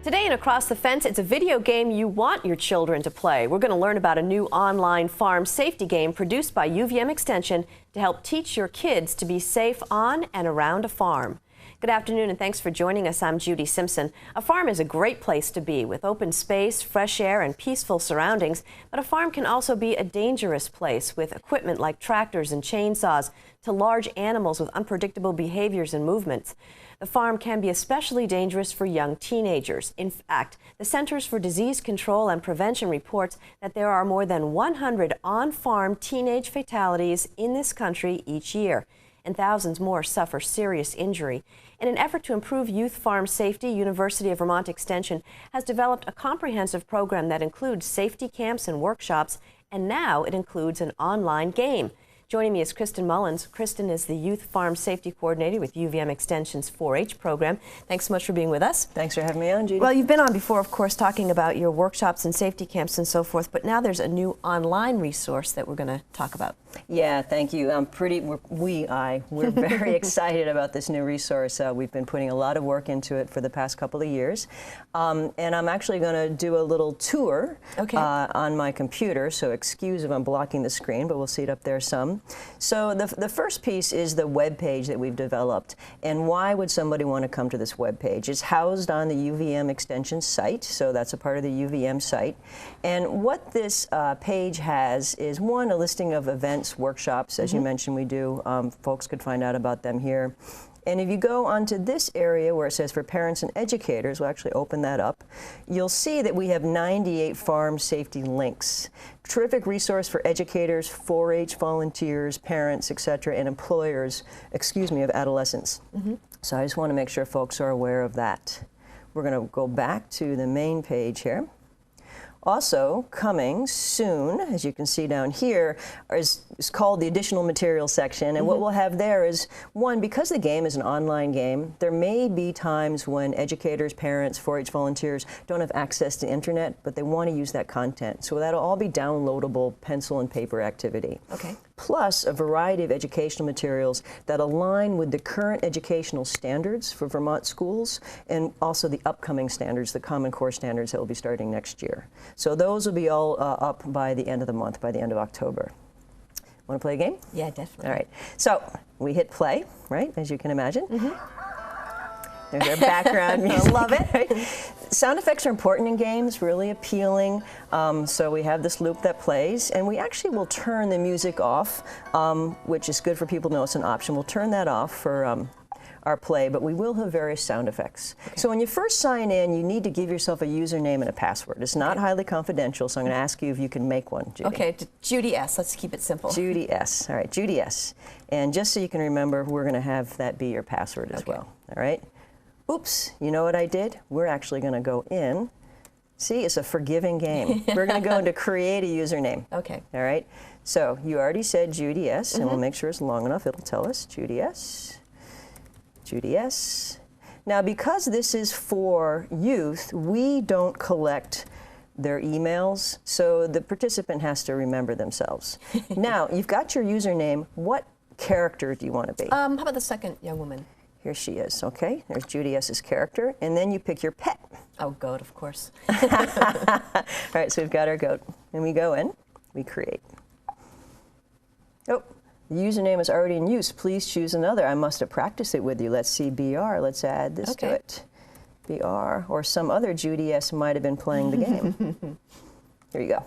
Today in Across the Fence, it's a video game you want your children to play. We're going to learn about a new online farm safety game produced by UVM Extension to help teach your kids to be safe on and around a farm. Good afternoon and thanks for joining us. I'm Judy Simpson. A farm is a great place to be with open space, fresh air, and peaceful surroundings. But a farm can also be a dangerous place with equipment like tractors and chainsaws to large animals with unpredictable behaviors and movements. The farm can be especially dangerous for young teenagers. In fact, the Centers for Disease Control and Prevention reports that there are more than 100 on-farm teenage fatalities in this country each year, and thousands more suffer serious injury. In an effort to improve youth farm safety, University of Vermont Extension has developed a comprehensive program that includes safety camps and workshops, and now it includes an online game. Joining me is Kristen Mullins. Kristen is the Youth Farm Safety Coordinator with UVM Extension's 4-H program. Thanks so much for being with us. Thanks for having me on, Judy. Well, you've been on before, of course, talking about your workshops and safety camps and so forth, but now there's a new online resource that we're going to talk about. Yeah, thank you. We're very excited about this new resource. We've been putting a lot of work into it for the past couple of years. And I'm actually going to do a little tour on my computer, so excuse if I'm blocking the screen, but we'll see it up there some. So the first piece is the web page that we've developed. And why would somebody want to come to this web page? It's housed on the UVM Extension site, so that's a part of the UVM site. And what this page has is, one, a listing of events, workshops, as you mentioned we do. Folks could find out about them here. And if you go onto this area where it says for parents and educators, we'll actually open that up, you'll see that we have 98 farm safety links. Terrific resource for educators, 4-H volunteers, parents, etc., and employers, of adolescents. So I just want to make sure folks are aware of that. We're going to go back to the main page here. Also coming soon, as you can see down here, is called the additional materials section. And what we'll have there is, one, because the game is an online game, there may be times when educators, parents, 4-H volunteers don't have access to internet, but they want to use that content. So that'll all be downloadable pencil and paper activity. Plus a variety of educational materials that align with the current educational standards for Vermont schools and also the upcoming standards, the Common Core standards that will be starting next year. So those will be all up by the end of the month, by the end of October. Want to play a game? Yeah, definitely. All right. So we hit play, right, as you can imagine. There's our background music. Love it. Right? Sound effects are important in games, really appealing. So we have this loop that plays, and we actually will turn the music off, which is good for people to know it's an option. We'll turn that off for our play, but we will have various sound effects. So when you first sign in, you need to give yourself a username and a password. It's not highly confidential, so I'm going to ask you if you can make one, Judy. Okay, Judy S. Let's keep it simple. Judy S. All right, Judy S. And just so you can remember, we're going to have that be your password as well. All right? Oops, you know what I did? We're actually going to go in. See, it's a forgiving game. We're going to go into create a username. Okay. All right? So you already said Judy S, and we'll make sure it's long enough. It'll tell us Judy S. Judy S. Now, because this is for youth, we don't collect their emails, so the participant has to remember themselves. Now, you've got your username. What character do you want to be? How about the second young woman? Here she is, okay? There's Judy S.'s character, and then you pick your pet. Oh, goat, of course. All right, so we've got our goat, and we go in, we create. Oh, the username is already in use. Please choose another. I must have practiced it with you. Let's see, BR. Let's add this to it. BR, or some other Judy S. might have been playing the game. Here you go.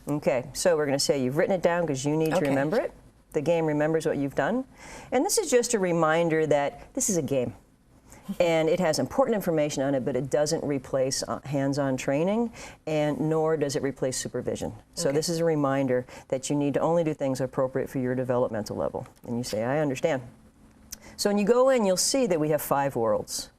Okay, so we're going to say you've written it down because you need to remember it. The game remembers what you've done. And this is just a reminder that this is a game. And it has important information on it, but it doesn't replace hands-on training, and nor does it replace supervision. So this is a reminder that you need to only do things appropriate for your developmental level. And you say, I understand. So when you go in, you'll see that we have 5 worlds.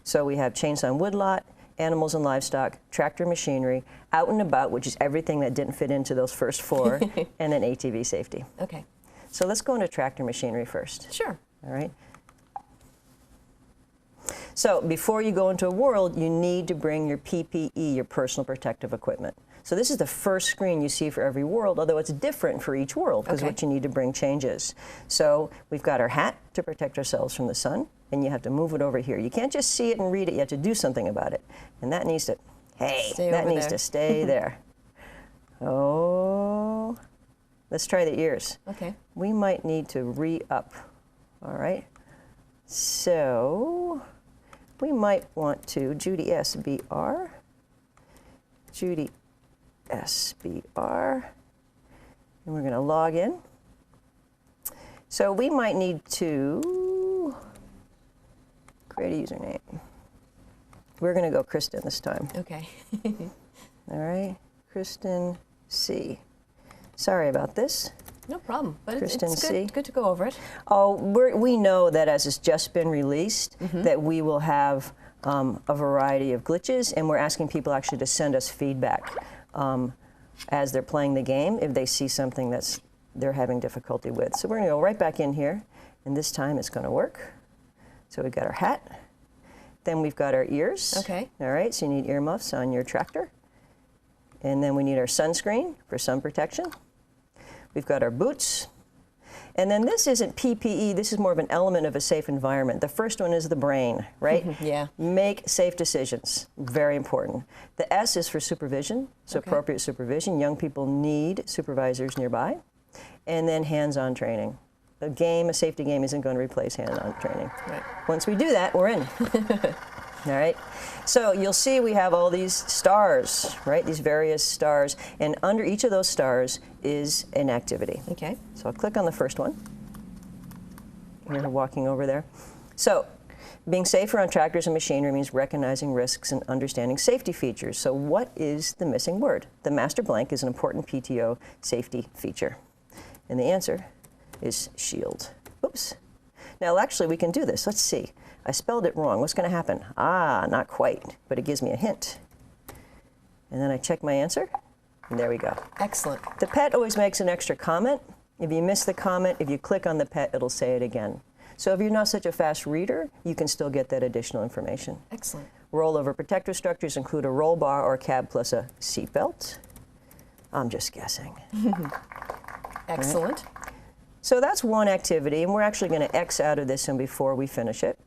So we have chainsaw and woodlot, animals and livestock, tractor machinery, out and about, which is everything that didn't fit into those first 4, and then ATV safety. Okay. So let's go into tractor machinery first. Sure. All right. So before you go into a world, you need to bring your PPE, your personal protective equipment. So this is the first screen you see for every world, although it's different for each world because what you need to bring changes. So we've got our hat to protect ourselves from the sun. and you have to move it over here. You can't just see it and read it. You have to do something about it. And that needs to, that needs to stay there. Oh, let's try the ears. Okay. We might need to re-up. All right. So we might want to, Judy SBR, Judy SBR, and we're going to log in. So we might need to create a username. We're going to go Kristen this time. Okay. All right, Kristen C. Sorry about this. No problem, but Kristen it's C. good to go over it. Oh, we know that as it's just been released, that we will have a variety of glitches, and we're asking people actually to send us feedback as they're playing the game if they see something that's they're having difficulty with. So we're going to go right back in here, and this time it's going to work. So we've got our hat. Then we've got our ears. Okay. All right, so you need earmuffs on your tractor. And then we need our sunscreen for sun protection. We've got our boots. And then this isn't PPE, this is more of an element of a safe environment. The first one is the brain, right? Yeah. Make safe decisions, very important. The S is for supervision, so Okay. appropriate supervision. Young people need supervisors nearby. And then hands-on training. A safety game isn't going to replace hands-on training. Right. Once we do that, we're in. All right. So you'll see we have all these stars, right? These various stars. And under each of those stars is an activity. Okay. So I'll click on the first one. We're walking over there. So being safer on tractors and machinery means recognizing risks and understanding safety features. So what is the missing word? The master blank is an important PTO safety feature. And the answer is shield. Oops. Now actually we can do this. Let's see. I spelled it wrong. What's going to happen? Ah, not quite, but it gives me a hint. And then I check my answer, and there we go. Excellent. The pet always makes an extra comment. If you miss the comment, if you click on the pet, it'll say it again. So if you're not such a fast reader, you can still get that additional information. Excellent. Rollover protective structures include a roll bar or cab plus a seat belt. I'm just guessing. Excellent. So that's one activity, and we're actually going to X out of this one before we finish it.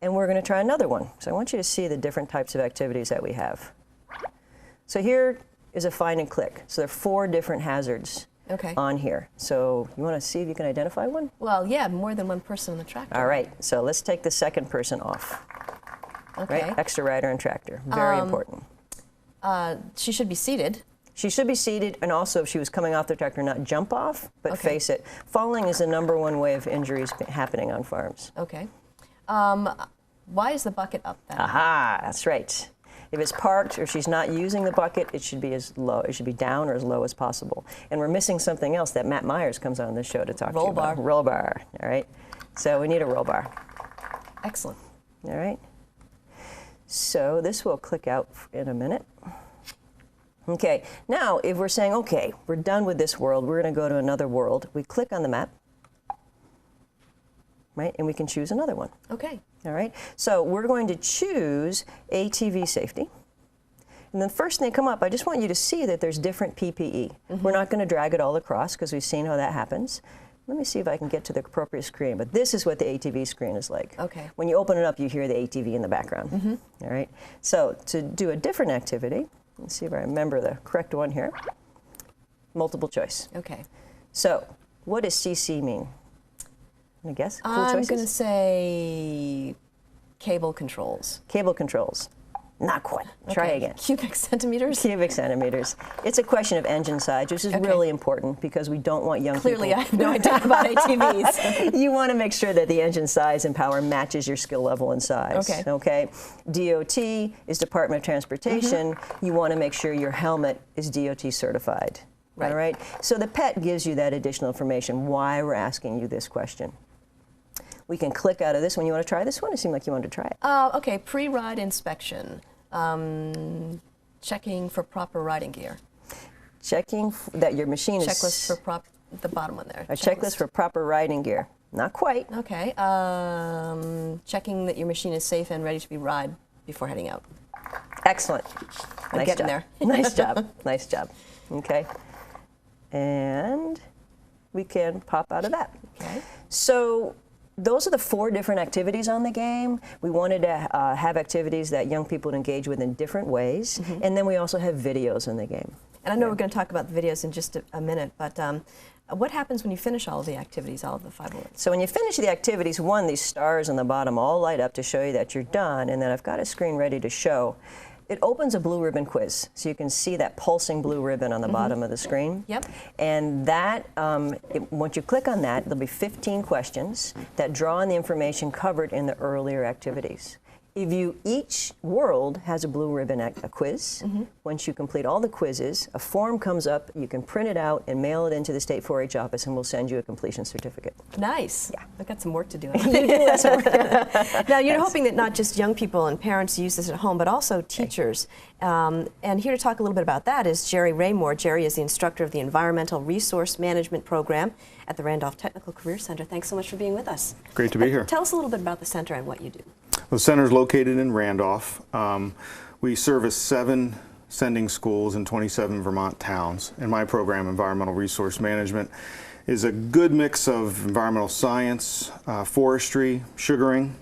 And we're going to try another one. So I want you to see the different types of activities that we have. So here is a find and click. So there are 4 different hazards on here. So you want to see if you can identify one? Well, yeah, more than one person on the tractor. All right. So let's take the second person off. Okay. Right? Extra rider and tractor. Very important. She should be seated. She should be seated, and also if she was coming off the tractor, not jump off, but face it. Falling is the #1 way of injuries happening on farms. Okay. Why is the bucket up then? Aha, that's right. If it's parked or she's not using the bucket, it should be as low. It should be down or as low as possible. And we're missing something else that Matt Myers comes on this show to talk to you about. Roll bar. All right. So we need a roll bar. Excellent. All right. So this will click out in a minute. Okay. Now, if we're saying, okay, we're done with this world, we're going to go to another world. We click on the map, right? And we can choose another one. Okay. All right, so we're going to choose ATV safety. And then first thing they come up, I just want you to see that there's different PPE. We're not going to drag it all across because we've seen how that happens. Let me see if I can get to the appropriate screen. But this is what the ATV screen is like. Okay. When you open it up, you hear the ATV in the background. All right, so to do a different activity, let's see if I remember the correct one here. Multiple choice. Okay. So what does CC mean? I guess. Cool I'm choices? going to say cable controls. Cable controls. Not quite. Try again. Cubic centimeters? Cubic centimeters. It's a question of engine size, which is really important because we don't want young Clearly, people. I have no idea about ATVs. You want to make sure that the engine size and power matches your skill level and size. Okay. Okay. DOT is Department of Transportation. You want to make sure your helmet is DOT certified. Right. All right. So the PET gives you that additional information. Why we're asking you this question. We can click out of this one. You want to try this one? It seemed like you wanted to try it. Okay, pre-ride inspection. Checking for proper riding gear. Checking that your machine is... Checklist for the bottom one there. A checklist for proper riding gear. Not quite. Okay. Checking that your machine is safe and ready to be ride before heading out. Excellent. I'm getting there. Nice job. Nice job. Okay. And we can pop out of that. Okay. So those are the 4 different activities on the game. We wanted to have activities that young people would engage with in different ways, and then we also have videos in the game. And I know we're going to talk about the videos in just a minute, but what happens when you finish all of the activities, all of the 5 awards? So when you finish the activities, these stars on the bottom all light up to show you that you're done, and then I've got a screen ready to show. It opens a blue ribbon quiz, so you can see that pulsing blue ribbon on the bottom of the screen. Yep. And that, once you click on that, there'll be 15 questions that draw on the information covered in the earlier activities. Each world has a blue ribbon quiz. Once you complete all the quizzes, a form comes up, you can print it out and mail it into the state 4-H office, and we'll send you a completion certificate. Nice. Yeah. I've got some work to do. You do have some work. Now, you're hoping that not just young people and parents use this at home, but also teachers. And here to talk a little bit about that is Jerry Raymore. Jerry is the instructor of the Environmental Resource Management Program at the Randolph Technical Career Center. Thanks so much for being with us. Great to be here. Tell us a little bit about the center and what you do. The center is located in Randolph. We service 7 sending schools in 27 Vermont towns. And my program, Environmental Resource Management, is a good mix of environmental science, forestry, sugaring,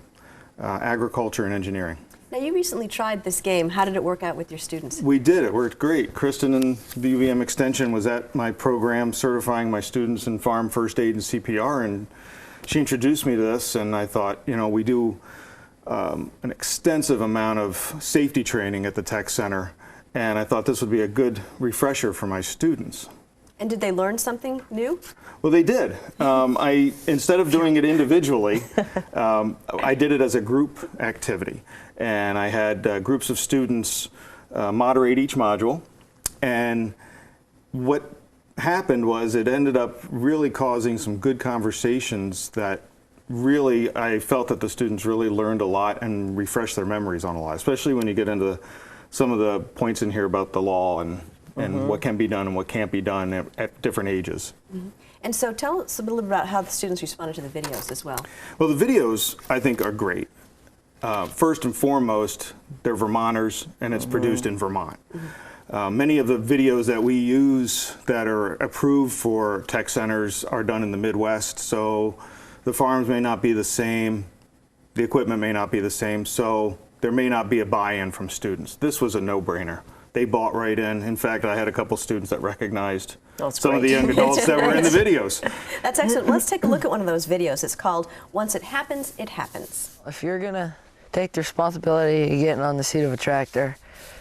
agriculture, and engineering. Now, you recently tried this game. How did it work out with your students? We did. It worked great. Kristen in the UVM Extension was at my program certifying my students in farm first aid and CPR, and she introduced me to this, and I thought, you know, we do an extensive amount of safety training at the Tech Center, and I thought this would be a good refresher for my students. And did they learn something new? Well, they did. Instead of doing it individually, I did it as a group activity. And I had groups of students moderate each module. And what happened was it ended up really causing some good conversations that really, I felt that the students really learned a lot and refreshed their memories on a lot, especially when you get into some of the points in here about the law and what can be done and what can't be done at different ages. And so tell us a little bit about how the students responded to the videos as well. Well, the videos, I think, are great. First and foremost, they're Vermonters, and it's produced in Vermont. Many of the videos that we use that are approved for tech centers are done in the Midwest, so the farms may not be the same, the equipment may not be the same, so there may not be a buy-in from students. This was a no-brainer. They bought right in. In fact, I had a couple students that recognized some of the young adults that were in the videos. That's excellent. Let's take a look at one of those videos. It's called Once It Happens, It Happens. If you're gonna take the responsibility of getting on the seat of a tractor,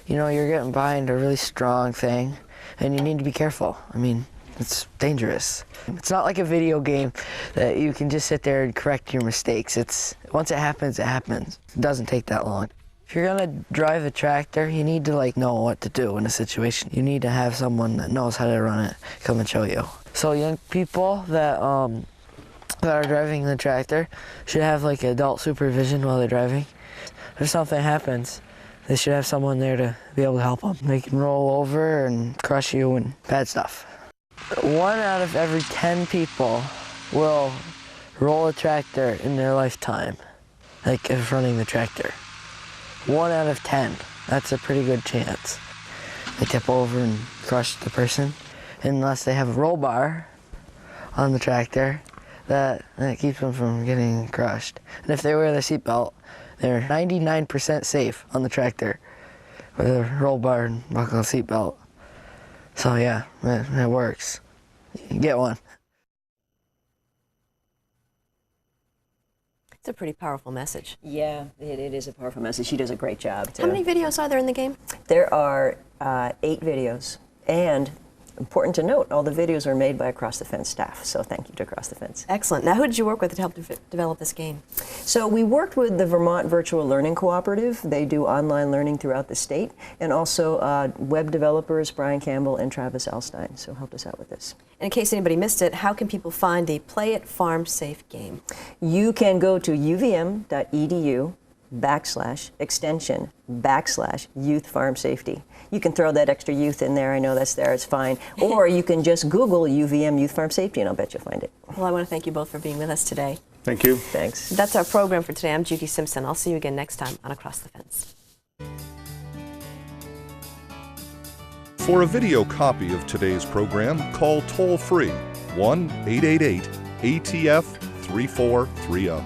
you know, you're getting behind a really strong thing, and you need to be careful. I mean, it's dangerous. It's not like a video game that you can just sit there and correct your mistakes. Once it happens, it happens. It doesn't take that long. If you're gonna drive a tractor, you need to know what to do in a situation. You need to have someone that knows how to run it come and show you. So young people that are driving the tractor should have adult supervision while they're driving. If something happens, they should have someone there to be able to help them. They can roll over and crush you and bad stuff. 1 out of every 10 people will roll a tractor in their lifetime, if running the tractor. 1 out of 10. That's a pretty good chance. They tip over and crush the person, unless they have a roll bar on the tractor that keeps them from getting crushed. And if they wear their seatbelt, they're 99% safe on the tractor with a roll bar and buckle seatbelt. So yeah, it works. You get one. It's a pretty powerful message. Yeah, it is a powerful message. She does a great job, too. How many videos are there in the game? There are 8 videos. And important to note, all the videos are made by Across the Fence staff, so thank you to Across the Fence. Excellent. Now, who did you work with to help develop this game? So we worked with the Vermont Virtual Learning Cooperative. They do online learning throughout the state, and also web developers Brian Campbell and Travis Elstein, so helped us out with this. And in case anybody missed it, how can people find the Play It Farm Safe game? You can go to uvm.edu/extension/youth farm safety. You can throw that extra youth in there. I know that's there. It's fine. Or you can just Google UVM Youth Farm Safety, and I'll bet you'll find it. Well, I want to thank you both for being with us today. Thank you. Thanks. That's our program for today. I'm Judy Simpson. I'll see you again next time on Across the Fence. For a video copy of today's program, call toll-free 1-888-ATF-3 3430.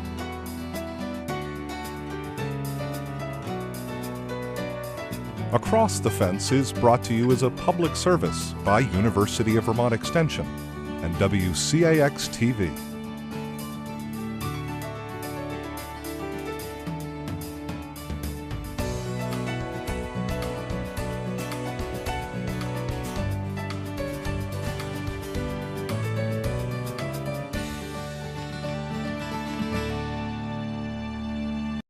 Across the Fence is brought to you as a public service by University of Vermont Extension and WCAX TV.